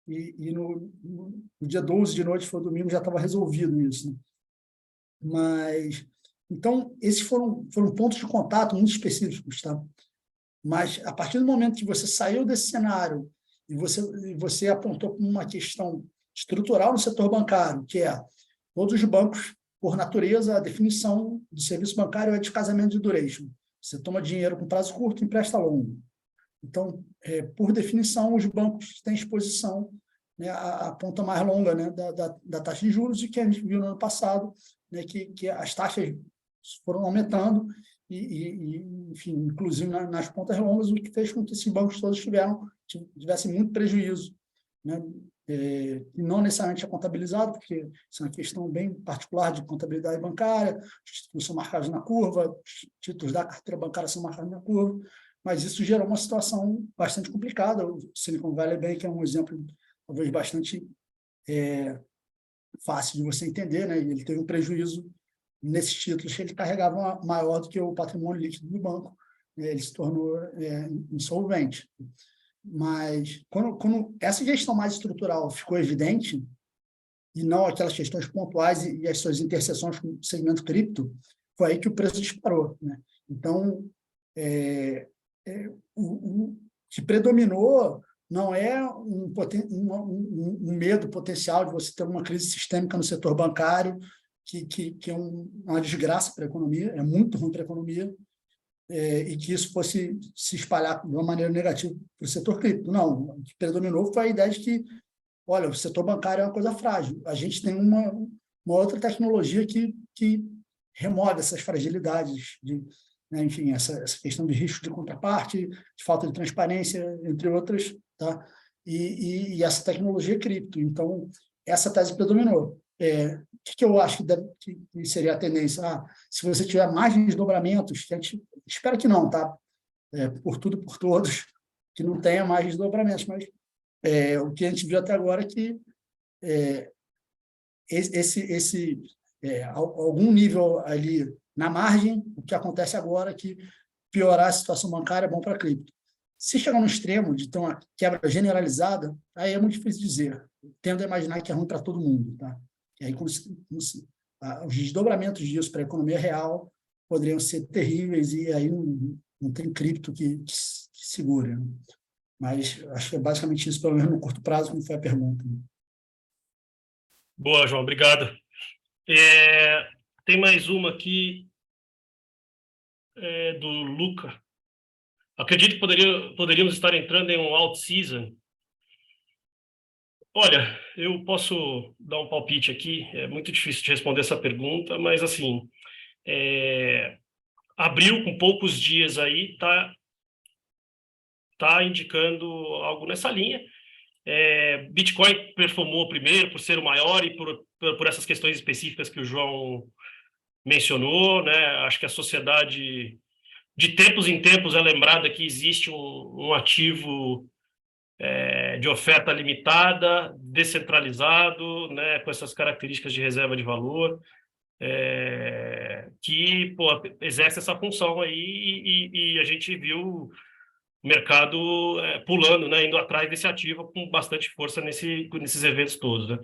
e no dia 12 de noite, foi domingo, já estava resolvido isso, né? Mas, então, esses foram pontos de contato muito específicos, tá? Mas, a partir do momento que você saiu desse cenário e você apontou para uma questão estrutural no setor bancário, que é todos os bancos, por natureza, a definição do serviço bancário é de casamento de duration. Você toma dinheiro com prazo curto e empresta longo. Então, por definição, os bancos têm exposição, né, à ponta mais longa, né, da taxa de juros, e que a gente viu no ano passado, né, que as taxas foram aumentando, enfim, inclusive nas pontas longas, o que fez com que esses bancos todos tivessem muito prejuízo, né? E não necessariamente é contabilizado, porque isso é uma questão bem particular de contabilidade bancária, os títulos são marcados na curva, os títulos da carteira bancária são marcados na curva, mas isso gerou uma situação bastante complicada. O Silicon Valley Bank é um exemplo, talvez, bastante fácil de você entender, né? Ele teve um prejuízo nesses títulos, ele carregava maior do que o patrimônio líquido do banco, né? Ele se tornou insolvente. Mas, quando essa gestão mais estrutural ficou evidente, e não aquelas questões pontuais e as suas interseções com o segmento cripto, foi aí que o preço disparou, né? Então, o que predominou não é um medo potencial de você ter uma crise sistêmica no setor bancário, que é uma desgraça para a economia, é muito ruim para a economia, e que isso fosse se espalhar de uma maneira negativa para o setor cripto. Não, o que predominou foi a ideia de que, olha, o setor bancário é uma coisa frágil. A gente tem uma outra tecnologia que remove essas fragilidades, né, enfim, essa questão de risco de contraparte, de falta de transparência, entre outras, tá? E essa tecnologia é cripto. Então, essa tese predominou. O que eu acho que seria a tendência? Se você tiver mais desdobramentos, que a gente espera que não, tá? Por tudo, por todos, que não tenha mais desdobramentos, mas o que a gente viu até agora é que algum nível ali na margem, o que acontece agora é que piorar a situação bancária é bom para a cripto. Se chegar no extremo de ter uma quebra generalizada, aí é muito difícil dizer. Tendo a imaginar que é ruim para todo mundo, tá? E aí, os desdobramentos disso para a economia real poderiam ser terríveis, e aí não tem cripto que segure, né? Mas acho que é basicamente isso, pelo menos no curto prazo, como foi a pergunta. Boa, João, obrigado. Tem mais uma aqui, do Luca. Acredito que poderíamos estar entrando em um alt season. Olha, eu posso dar um palpite aqui, é muito difícil de responder essa pergunta, mas assim, abril com poucos dias aí tá indicando algo nessa linha. Bitcoin performou primeiro por ser o maior e por essas questões específicas que o João mencionou, né? Acho que a sociedade, de tempos em tempos, é lembrada que existe um ativo de oferta limitada, descentralizado, né, com essas características de reserva de valor, que exerce essa função aí, e a gente viu o mercado pulando, né, indo atrás desse ativo com bastante força nesses eventos todos, né?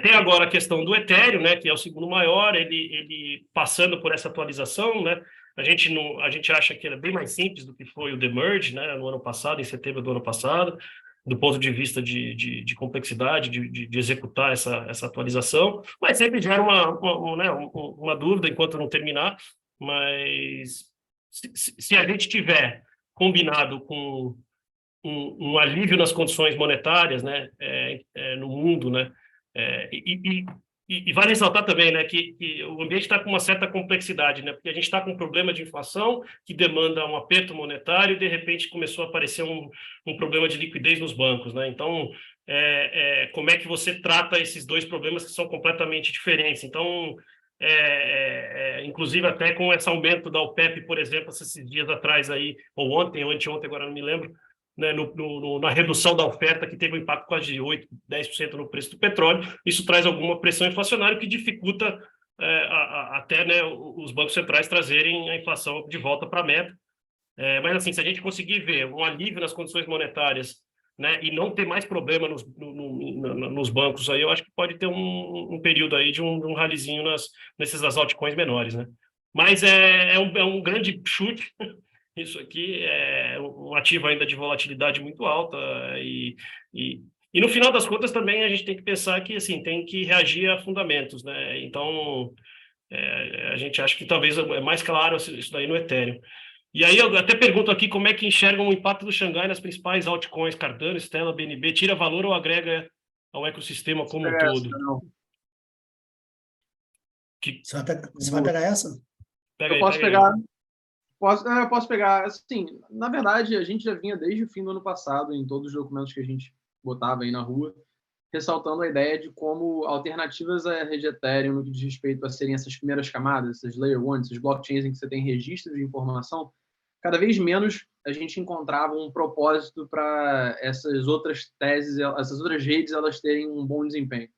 Tem agora a questão do Ethereum, né, que é o segundo maior, ele passando por essa atualização, né? A gente acha que ele é bem mais simples do que foi o The Merge, né, no ano passado, em setembro do ano passado, do ponto de vista de complexidade, de executar essa atualização, mas sempre gera uma dúvida enquanto não terminar. Mas se a gente tiver combinado com um alívio nas condições monetárias, né, no mundo, né, e vale ressaltar também, né, que o ambiente está com uma certa complexidade, né, porque a gente está com um problema de inflação que demanda um aperto monetário, e de repente começou a aparecer um problema de liquidez nos bancos, né? Então, como é que você trata esses dois problemas que são completamente diferentes? Então, inclusive até com esse aumento da OPEP, por exemplo, esses dias atrás aí, ou ontem, ou anteontem, agora não me lembro, né, na redução da oferta, que teve um impacto quase de 8%, 10% no preço do petróleo. Isso traz alguma pressão inflacionária que dificulta até, né, os bancos centrais trazerem a inflação de volta para a meta. Mas, assim, se a gente conseguir ver um alívio nas condições monetárias, né, e não ter mais problema nos bancos, aí eu acho que pode ter um período aí de um ralizinho nesses altcoins menores, né? Mas é um grande chute. Isso aqui é um ativo ainda de volatilidade muito alta, e no final das contas também a gente tem que pensar que, assim, tem que reagir a fundamentos, né? Então, a gente acha que talvez é mais claro isso daí no Ethereum. E aí eu até pergunto aqui como é que enxergam o impacto do Xangai nas principais altcoins, Cardano, Stellar, BNB, tira valor ou agrega ao ecossistema como um todo? Você vai pegar essa? Pega eu aí, posso pega pegar. aí. Eu posso pegar. Assim, na verdade, a gente já vinha desde o fim do ano passado, em todos os documentos que a gente botava aí na rua, ressaltando a ideia de como alternativas à rede Ethereum, no que diz respeito a serem essas primeiras camadas, essas Layer 1, essas blockchains em que você tem registro de informação, cada vez menos a gente encontrava um propósito para essas outras teses, essas outras redes, elas terem um bom desempenho.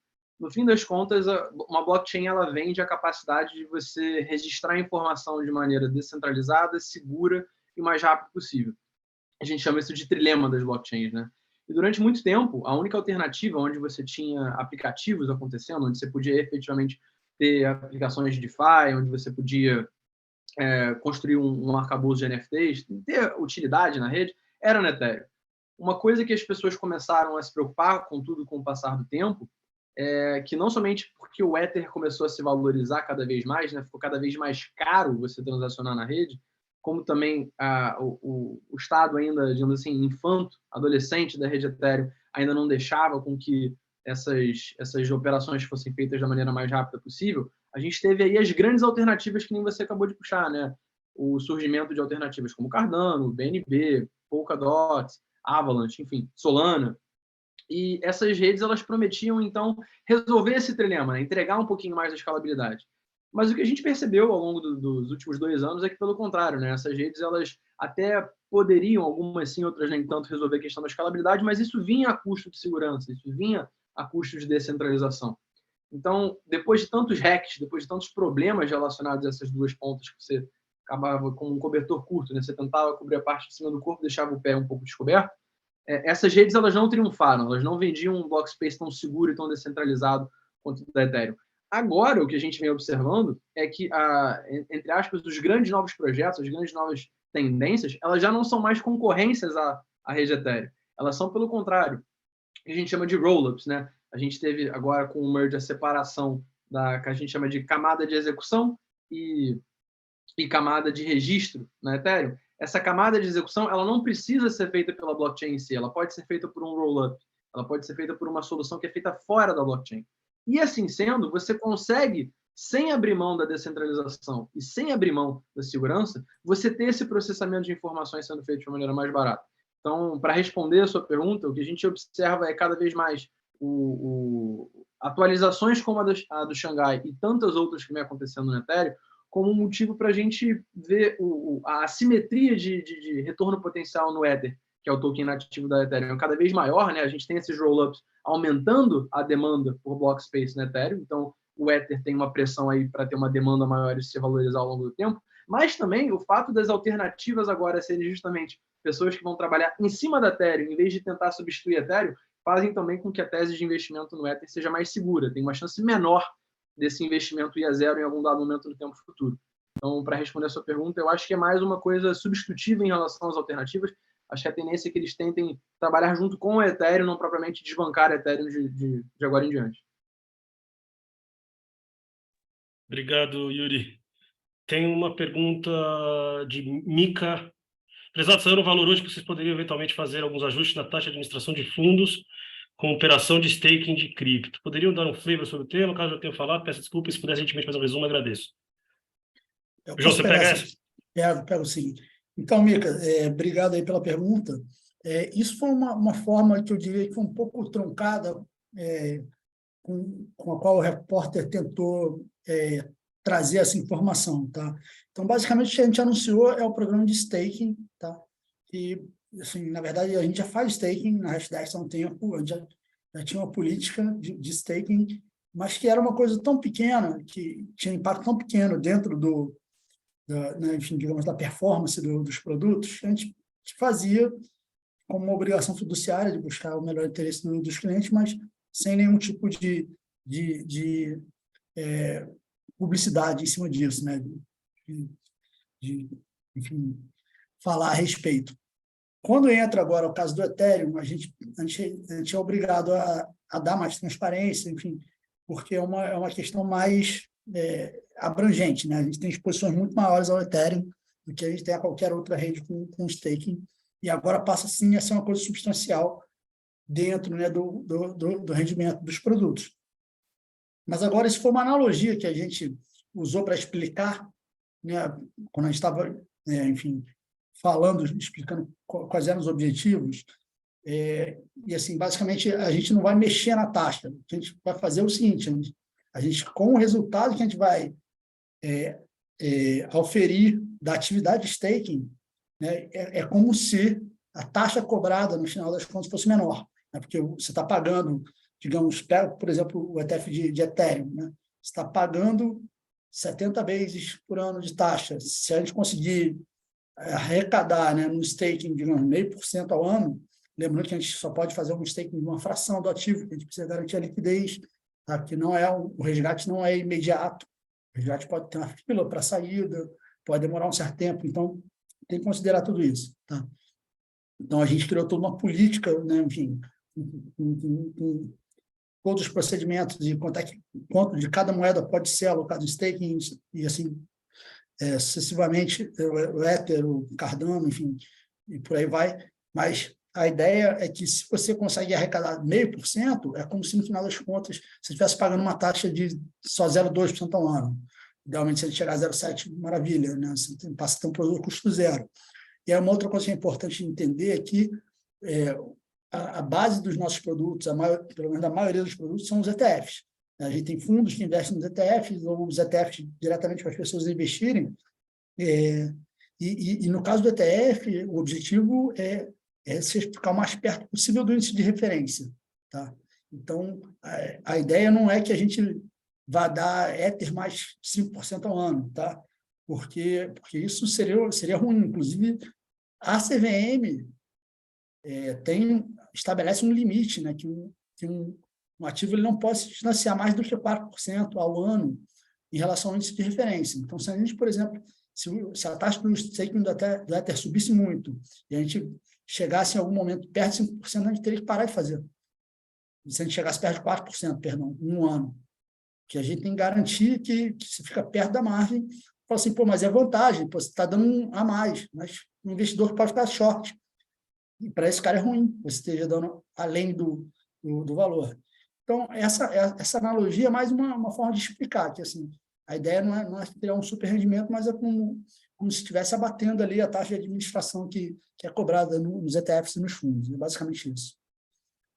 no fim das contas, uma blockchain ela vende a capacidade de você registrar informação de maneira descentralizada, segura e o mais rápido possível. A gente chama isso de trilema das blockchains, né? E durante muito tempo, a única alternativa onde você tinha aplicativos acontecendo, onde você podia efetivamente ter aplicações de DeFi, onde você podia construir um arcabouço de NFTs, ter utilidade na rede, era no Ethereum. Uma coisa que as pessoas começaram a se preocupar com tudo com o passar do tempo é que não somente porque o Ether começou a se valorizar cada vez mais, né, ficou cada vez mais caro você transacionar na rede, como também o estado ainda, digamos assim, infanto, adolescente da rede Ethereum ainda não deixava com que essas operações fossem feitas da maneira mais rápida possível, a gente teve aí as grandes alternativas que nem você acabou de puxar, né? O surgimento de alternativas como Cardano, BNB, Polkadot, Avalanche, enfim, Solana. E essas redes elas prometiam, então, resolver esse trilema, né? Entregar um pouquinho mais da escalabilidade. Mas o que a gente percebeu ao longo dos últimos 2 anos é que, pelo contrário, né? Essas redes elas até poderiam, algumas sim, outras nem tanto, resolver a questão da escalabilidade, mas isso vinha a custo de segurança, isso vinha a custo de descentralização. Então, depois de tantos hacks, depois de tantos problemas relacionados a essas duas pontas que você acabava com um cobertor curto, né? Você tentava cobrir a parte de cima do corpo, deixava o pé um pouco descoberto, essas redes elas não triunfaram, elas não vendiam um block space tão seguro e tão descentralizado quanto o da Ethereum. Agora, o que a gente vem observando é que, entre aspas, os grandes novos projetos, as grandes novas tendências, elas já não são mais concorrências à rede Ethereum. Elas são, pelo contrário, o que a gente chama de roll-ups, né? A gente teve agora com o merge a separação que a gente chama de camada de execução e camada de registro na Ethereum. Essa camada de execução ela não precisa ser feita pela blockchain em si, ela pode ser feita por um roll-up, ela pode ser feita por uma solução que é feita fora da blockchain. E assim sendo, você consegue, sem abrir mão da descentralização e sem abrir mão da segurança, você ter esse processamento de informações sendo feito de uma maneira mais barata. Então, para responder a sua pergunta, o que a gente observa é cada vez mais atualizações como a do Xangai e tantas outras que vem acontecendo no Ethereum como um motivo para a gente ver a assimetria de retorno potencial no Ether, que é o token nativo da Ethereum, cada vez maior, né? A gente tem esses roll-ups aumentando a demanda por block space no Ethereum, então o Ether tem uma pressão aí para ter uma demanda maior e se valorizar ao longo do tempo, mas também o fato das alternativas agora serem justamente pessoas que vão trabalhar em cima da Ethereum, em vez de tentar substituir a Ethereum, fazem também com que a tese de investimento no Ether seja mais segura, tem uma chance menor desse investimento ir a zero em algum dado momento no tempo futuro. Então, para responder a sua pergunta, eu acho que é mais uma coisa substitutiva em relação às alternativas. Acho que a tendência é que eles tentem trabalhar junto com o Ethereum, não propriamente desbancar o Ethereum de agora em diante. Obrigado, Yuri. Tem uma pergunta de Mika. Prezado, saiu no valor hoje que vocês poderiam eventualmente fazer alguns ajustes na taxa de administração de fundos com operação de staking de cripto. Poderiam dar um flavor sobre o tema? Caso eu tenha falado, peço desculpa. Se puder gentilmente fazer um resumo, agradeço. João, você pega essa? Pego sim. Então, Mika, obrigado aí pela pergunta. Isso foi uma forma que eu diria que foi um pouco truncada, com a qual o repórter tentou trazer essa informação, tá? Então, basicamente, o que a gente anunciou é o programa de staking, tá? E, assim, na verdade, a gente já faz staking na Hashdex há um tempo, a gente já tinha uma política de staking, mas que era uma coisa tão pequena, que tinha impacto tão pequeno dentro enfim, digamos, da performance dos produtos, que a gente fazia como uma obrigação fiduciária de buscar o melhor interesse dos clientes, mas sem nenhum tipo de publicidade em cima disso, né? Enfim, falar a respeito. Quando entra agora o caso do Ethereum, a gente é obrigado a dar mais transparência, enfim, porque é uma questão mais abrangente, né? A gente tem exposições muito maiores ao Ethereum do que a gente tem a qualquer outra rede com staking, e agora passa, sim, a ser uma coisa substancial dentro, né, do rendimento dos produtos. Mas agora, isso foi uma analogia que a gente usou para explicar, né, quando a gente estava, enfim, explicando quais eram os objetivos, e assim, basicamente, a gente não vai mexer na taxa, a gente vai fazer o seguinte, a gente com o resultado que a gente vai auferir da atividade de staking, né, é como se a taxa cobrada, no final das contas, fosse menor, né, porque você está pagando, digamos, pega, por exemplo, o ETF de Ethereum, né? Você está pagando 70 vezes por ano de taxa. Se a gente conseguir arrecadar, né, no staking, digamos, 0,5% ao ano, lembrando que a gente só pode fazer um staking de uma fração do ativo, que a gente precisa garantir a liquidez, tá? Que não é o resgate não é imediato. O resgate pode ter uma fila para saída, pode demorar um certo tempo, então tem que considerar tudo isso, tá? Então a gente criou toda uma política, né, enfim, com todos os procedimentos e quanto de cada moeda pode ser alocado em staking e assim sucessivamente, o Ether, o Cardano, enfim, e por aí vai. Mas a ideia é que se você consegue arrecadar 0,5%, é como se no final das contas você estivesse pagando uma taxa de só 0,2% ao ano. Idealmente, se ele chegar a 0,7%, maravilha, né? Você passa a ter um produto custo zero. E uma outra coisa que é importante entender é que a base dos nossos produtos, pelo menos a maioria dos produtos, são os ETFs. A gente tem fundos que investem nos ETFs, ou os ETFs diretamente para as pessoas investirem. E no caso do ETF, o objetivo é ficar o mais perto possível do índice de referência. Tá? Então, a ideia não é que a gente vá dar Ether mais 5% ao ano, tá? Porque isso seria ruim. Inclusive, a CVM estabelece um limite, né, que um ativo ele não pode se distanciar mais do que 4% ao ano em relação ao índice de referência. Então, se a gente, por exemplo, se a taxa do staking do Ether subisse muito e a gente chegasse em algum momento perto de 5%, a gente teria que parar de fazer. Se a gente chegasse perto de 4%, perdão, em um ano, que a gente tem que garantir que você fica perto da margem. Fala assim, pô, mas é vantagem, pô, você está dando a mais, mas o investidor pode ficar short. E para esse cara é ruim, você esteja dando além do valor. Então, essa analogia é mais uma forma de explicar, que assim, a ideia não é criar um super rendimento, mas é como se estivesse abatendo ali a taxa de administração que é cobrada nos ETFs e nos fundos. É basicamente isso.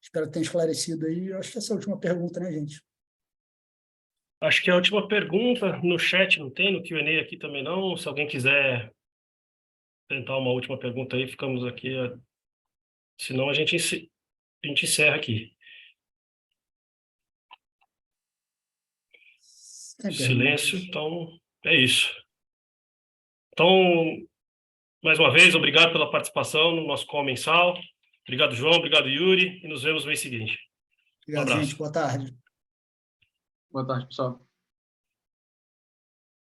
Espero que tenha esclarecido aí. Eu acho que essa é a última pergunta, né, gente? Acho que a última pergunta no chat não tem, no Q&A aqui também não. Se alguém quiser tentar uma última pergunta aí, ficamos aqui. Senão a gente encerra aqui. Silêncio, então é isso. Então, mais uma vez, obrigado pela participação no nosso call mensal. Obrigado, João. Obrigado, Yuri. E nos vemos no mês seguinte. Obrigado, gente. Boa tarde. Boa tarde, pessoal.